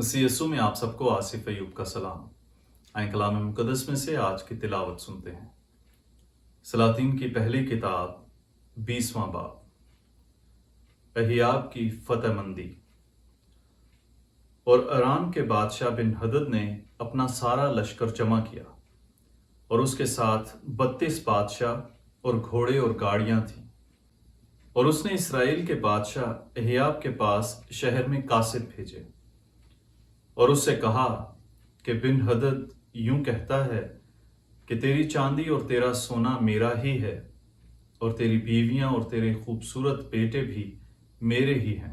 मसीह यीशु में आप सबको आसिफ अयूब का सलाम। आए कलाम मुकद्दस में से आज की तिलावत सुनते हैं। सलातीन की पहली किताब 20वां बाब, अहियाब की फतेहमंदी। और अराम के बादशाह बिन हदद ने अपना सारा लश्कर जमा किया और उसके साथ 32 बादशाह और घोड़े और गाड़ियां थीं। और उसने इसराइल के बादशाह अहियाब के पास शहर में कासिद भेजे और उससे कहा कि बिन हदद यूं कहता है कि तेरी चांदी और तेरा सोना मेरा ही है और तेरी बीवियां और तेरे खूबसूरत बेटे भी मेरे ही हैं।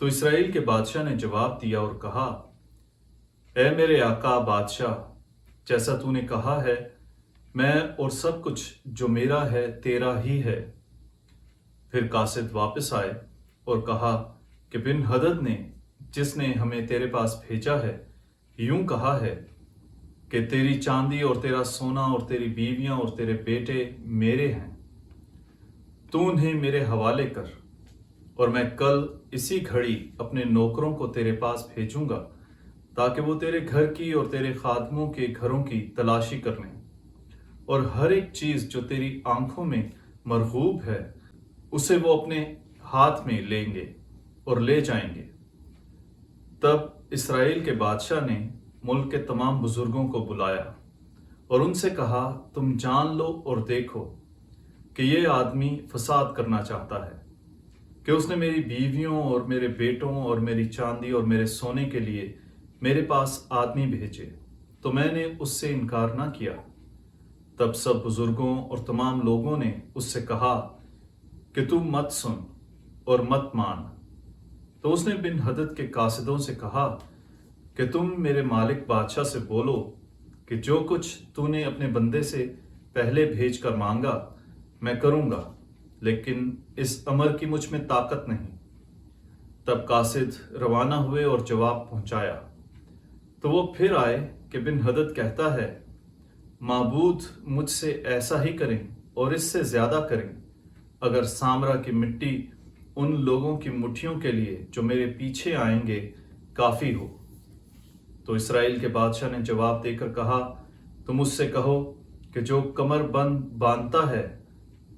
तो इसराइल के बादशाह ने जवाब दिया और कहा, ऐ मेरे आका बादशाह, जैसा तूने कहा है, मैं और सब कुछ जो मेरा है तेरा ही है। फिर कासिद वापस आए और कहा कि बिन हदद ने, जिसने हमें तेरे पास भेजा है, यूं कहा है कि तेरी चांदी और तेरा सोना और तेरी बीवियां और तेरे बेटे मेरे हैं। तू उन्हें मेरे हवाले कर और मैं कल इसी घड़ी अपने नौकरों को तेरे पास भेजूंगा ताकि वो तेरे घर की और तेरे खादमों के घरों की तलाशी कर लें और हर एक चीज जो तेरी आंखों में मरगूब है उसे वो अपने हाथ में लेंगे और ले जाएंगे। तब इसराइल के बादशाह ने मुल्क के तमाम बुजुर्गों को बुलाया और उनसे कहा, तुम जान लो और देखो कि ये आदमी फसाद करना चाहता है कि उसने मेरी बीवियों और मेरे बेटों और मेरी चांदी और मेरे सोने के लिए मेरे पास आदमी भेजे, तो मैंने उससे इनकार ना किया। तब सब बुजुर्गों और तमाम लोगों ने उससे कहा कि तू मत सुन और मत मान। तो उसने बिन हदद के कासिदों से कहा कि तुम मेरे मालिक बादशाह से बोलो कि जो कुछ तूने अपने बंदे से पहले भेज कर मांगा मैं करूंगा, लेकिन इस अमर की मुझ में ताकत नहीं। तब कासिद रवाना हुए और जवाब पहुंचाया। तो वो फिर आए कि बिन हदद कहता है, माबूद मुझसे ऐसा ही करें और इससे ज्यादा करें अगर सामरा की मिट्टी उन लोगों की मुट्ठियों के लिए जो मेरे पीछे आएंगे काफी हो। तो इसराइल के बादशाह ने जवाब देकर कहा, तुम उससे कहो कि जो कमर बंद बांधता है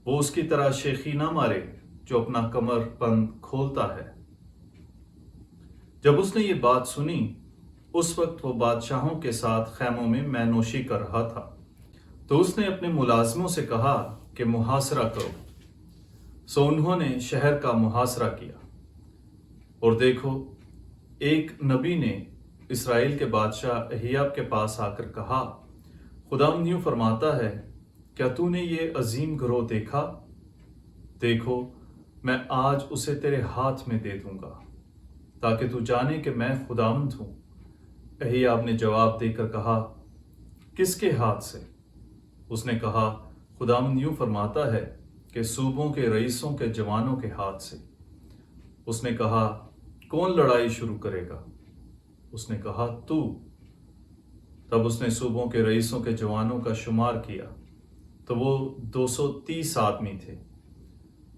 वो उसकी तरह शेखी ना मारे जो अपना कमर बंद खोलता है। जब उसने ये बात सुनी उस वक्त वो बादशाहों के साथ खैमों में मैनोशी कर रहा था। तो उसने अपने मुलाजमों से कहा कि मुहासरा करो। सो उन्होंने शहर का मुहासरा किया और देखो, एक नबी ने इसराइल के बादशाह अहियाब के पास आकर कहा, खुदावंद यूं फरमाता है, क्या तूने ये अजीम गिरोह देखा? देखो, मैं आज उसे तेरे हाथ में दे दूंगा ताकि तू जाने कि मैं खुदावंद हूं। अहियाब ने जवाब देकर कहा, किसके हाथ से? उसने कहा, खुदावंद यूं फरमाता है कि सूबों के रईसों के जवानों के हाथ से। उसने कहा, कौन लड़ाई शुरू करेगा? उसने कहा, तू। तब उसने सूबों के रईसों के जवानों का शुमार किया तो वो 230 आदमी थे।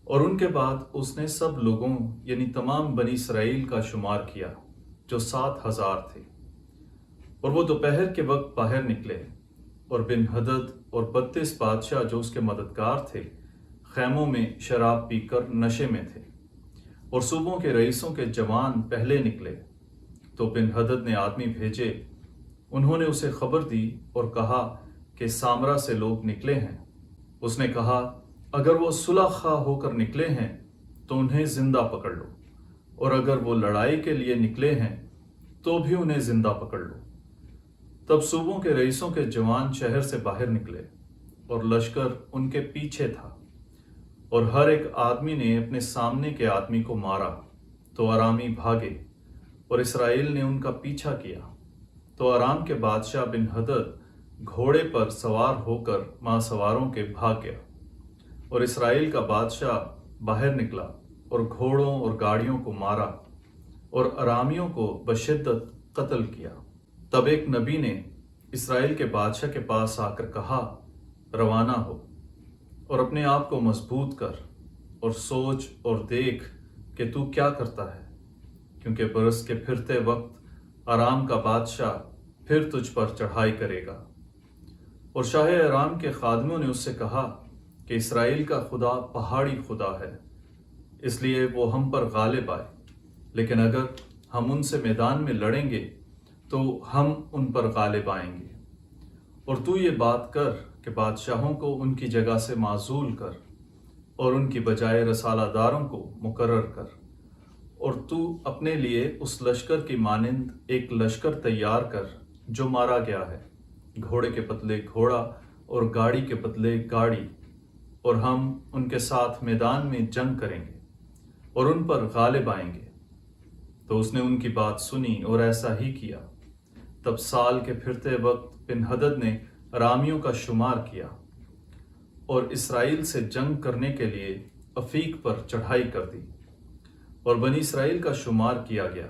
और उनके बाद उसने सब लोगों यानी तमाम बनी इसराइल का शुमार किया जो 7,000 थे। और वो दोपहर के वक्त बाहर निकले और बिन हदद और 32 बादशाह जो उसके मददगार थे खैमों में शराब पीकर नशे में थे। और सूबों के रईसों के जवान पहले निकले। तो बिन हदद ने आदमी भेजे, उन्होंने उसे खबर दी और कहा कि सामरा से लोग निकले हैं। उसने कहा, अगर वो सुलह खा होकर निकले हैं तो उन्हें जिंदा पकड़ लो, और अगर वो लड़ाई के लिए निकले हैं तो भी उन्हें जिंदा पकड़ लो। तब सूबों के रईसों के जवान शहर से बाहर निकले और लश्कर उनके पीछे था और हर एक आदमी ने अपने सामने के आदमी को मारा तो अरामी भागे और इसराइल ने उनका पीछा किया। तो अराम के बादशाह बिन हदद घोड़े पर सवार होकर मांसवारों के भाग गया और इसराइल का बादशाह बाहर निकला और घोड़ों और गाड़ियों को मारा और अरामियों को बशिद्दत कत्ल किया। तब एक नबी ने इसराइल के बादशाह के पास आकर कहा, रवाना हो और अपने आप को मजबूत कर और सोच और देख कि तू क्या करता है, क्योंकि बरस के फिरते वक्त आराम का बादशाह फिर तुझ पर चढ़ाई करेगा। और शाह आराम के खादमों ने उससे कहा कि इसराइल का खुदा पहाड़ी खुदा है, इसलिए वो हम पर गालिब आए, लेकिन अगर हम उनसे मैदान में लड़ेंगे तो हम उन पर गालिब आएंगे। और तू ये बात कर कि बादशाहों को उनकी जगह से माजूल कर और उनकी बजाय रसालादारों को मुकर्रर कर। और तू अपने लिए उस लश्कर की मानिंद एक लश्कर तैयार कर जो मारा गया है, घोड़े के बदले घोड़ा और गाड़ी के बदले गाड़ी, और हम उनके साथ मैदान में जंग करेंगे और उन पर गालिब आएंगे। तो उसने उनकी बात सुनी और ऐसा ही किया। तब साल के फिरते वक्त बिन हदद ने अरामियों का शुमार किया और इसराइल से जंग करने के लिए अफीक पर चढ़ाई कर दी। और बनी इसराइल का शुमार किया गया,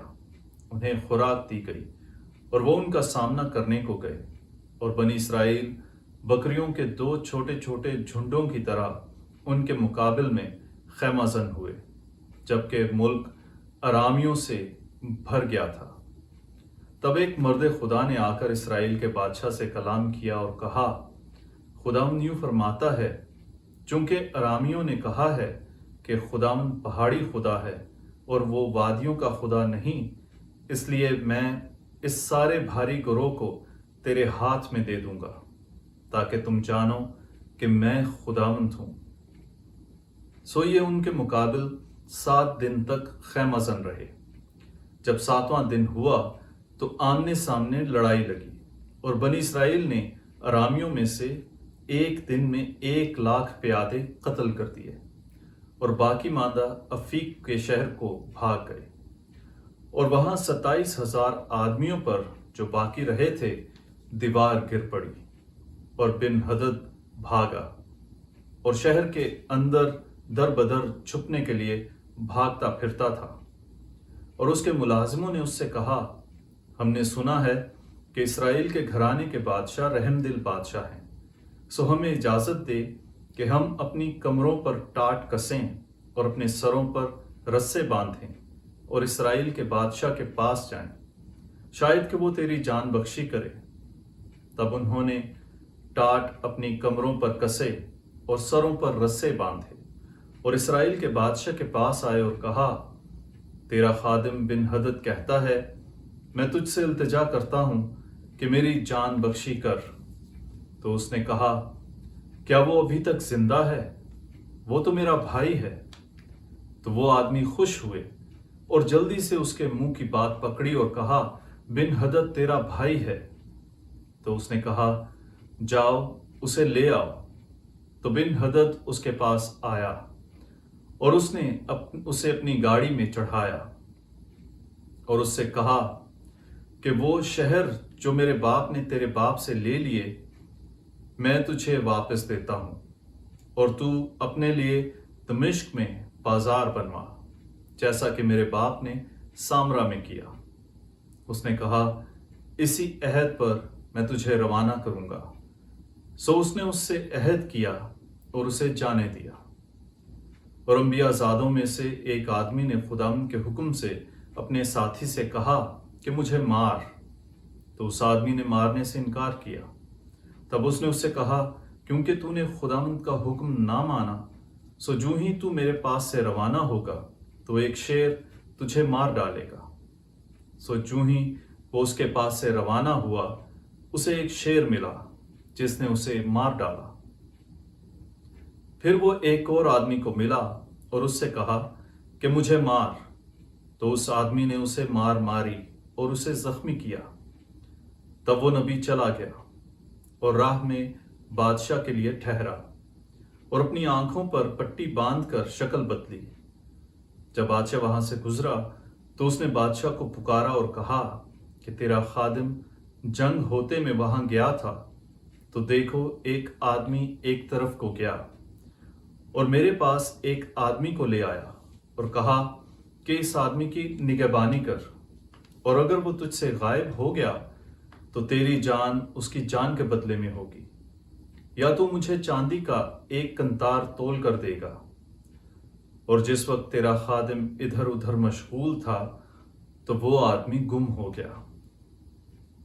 उन्हें खुराक दी गई और वो उनका सामना करने को गए। और बनी इसराइल बकरियों के 2 छोटे छोटे झुंडों की तरह उनके मुकाबिल में खैमाजन हुए, जबकि मुल्क अरामियों से भर गया था। तब एक मर्द खुदा ने आकर इसराइल के बादशाह से कलाम किया और कहा, खुदावंद यूं फरमाता है, चूंकि अरामियों ने कहा है कि खुदावंद पहाड़ी खुदा है और वो वादियों का खुदा नहीं, इसलिए मैं इस सारे भारी गिरोह को तेरे हाथ में दे दूंगा, ताकि तुम जानो कि मैं खुदावंद हूं। सो ये उनके मुकाबिल 7 दिन तक खैमाजन रहे। जब 7वां दिन हुआ तो आमने सामने लड़ाई लगी और बनी इसराइल ने अरामियों में से एक दिन में 1 लाख प्यादे कत्ल कर दिए और बाकी मांदा अफीक के शहर को भाग गए। और वहां 27,000 आदमियों पर जो बाकी रहे थे दीवार गिर पड़ी और बिन हदद भागा और शहर के अंदर दर बदर छुपने के लिए भागता फिरता था। और उसके मुलाजिमों ने उससे कहा, हमने सुना है कि इसराइल के घराने के बादशाह रहमदिल बादशाह हैं, सो हमें इजाज़त दे कि हम अपनी कमरों पर टाट कसें और अपने सरों पर रस्से बांधें और इसराइल के बादशाह के पास जाएं, शायद कि वो तेरी जान बख्शी करे। तब उन्होंने टाट अपनी कमरों पर कसे और सरों पर रस्से बांधे और इसराइल के बादशाह के पास आए और कहा, तेरा खादिम बिन हदद कहता है, मैं तुझसे इल्तिजा करता हूं कि मेरी जान बख्शी कर। तो उसने कहा, क्या वो अभी तक जिंदा है? वो तो मेरा भाई है। तो वो आदमी खुश हुए और जल्दी से उसके मुंह की बात पकड़ी और कहा, बिन हदद तेरा भाई है। तो उसने कहा, जाओ उसे ले आओ। तो बिन हदद उसके पास आया और उसने उसे अपनी गाड़ी में चढ़ाया और उससे कहा कि वो शहर जो मेरे बाप ने तेरे बाप से ले लिए मैं तुझे वापस देता हूं और तू अपने लिए दमिश्क में बाजार बनवा, जैसा कि मेरे बाप ने सामरा में किया। उसने कहा, इसी अहद पर मैं तुझे रवाना करूंगा। सो उसने उससे अहद किया और उसे जाने दिया। और अंबियाजादों में से एक आदमी ने खुदाम के हुक्म से अपने साथी से कहा कि मुझे मार। तो उस आदमी ने मारने से इनकार किया। तब उसने उससे कहा, क्योंकि तूने खुदावंद का हुक्म ना माना, सो जो ही तू मेरे पास से रवाना होगा तो एक शेर तुझे मार डालेगा। सो जो ही वो उसके पास से रवाना हुआ, उसे एक शेर मिला जिसने उसे मार डाला। फिर वो एक और आदमी को मिला और उससे कहा कि मुझे मार। तो उस आदमी ने उसे मार मारी और उसे जख्मी किया। तब वो नबी चला गया और राह में बादशाह के लिए ठहरा और अपनी आंखों पर पट्टी बांधकर शक्ल बदली। जब बादशाह वहां से गुजरा तो उसने बादशाह को पुकारा और कहा कि तेरा खादिम जंग होते में वहां गया था, तो देखो एक आदमी एक तरफ को गया और मेरे पास एक आदमी को ले आया और कहा कि इस आदमी की निगहबानी कर, और अगर वो तुझसे गायब हो गया तो तेरी जान उसकी जान के बदले में होगी, या तो मुझे चांदी का एक कंतार तोल कर देगा। और जिस वक्त तेरा खादिम इधर उधर मशगूल था तो वो आदमी गुम हो गया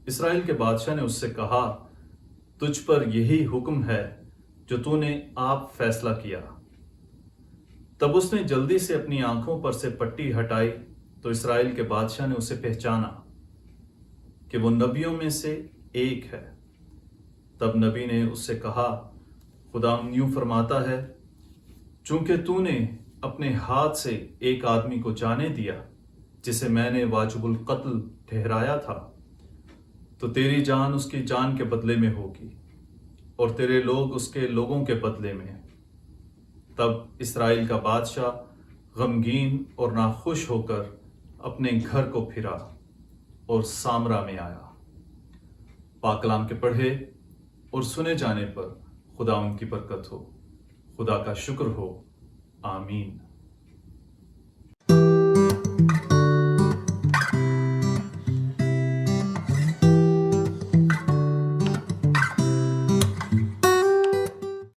اسرائیل کے بادشاہ نے اس سے کہا، تجھ پر یہی حکم ہے جو تو نے آپ فیصلہ کیا۔ تب اس نے جلدی سے اپنی آنکھوں پر سے پٹی ہٹائی تو اسرائیل کے بادشاہ نے اسے پہچانا کہ وہ نبیوں میں سے ایک ہے۔ تب نبی نے اس سے کہا، خداوند یوں فرماتا ہے، چونکہ تو نے اپنے ہاتھ سے ایک آدمی کو جانے دیا جسے میں نے واجب القتل ٹھہرایا تھا، تو تیری جان اس کی جان کے بدلے میں ہوگی اور تیرے لوگ اس کے لوگوں کے بدلے میں۔ تب اسرائیل کا بادشاہ غمگین اور ناخوش ہو کر اپنے گھر کو پھرا اور سامرا میں آیا۔ پاک کلام کے پڑھے اور سنے جانے پر خدا ان کی برکت ہو۔ خدا کا شکر ہو، آمین۔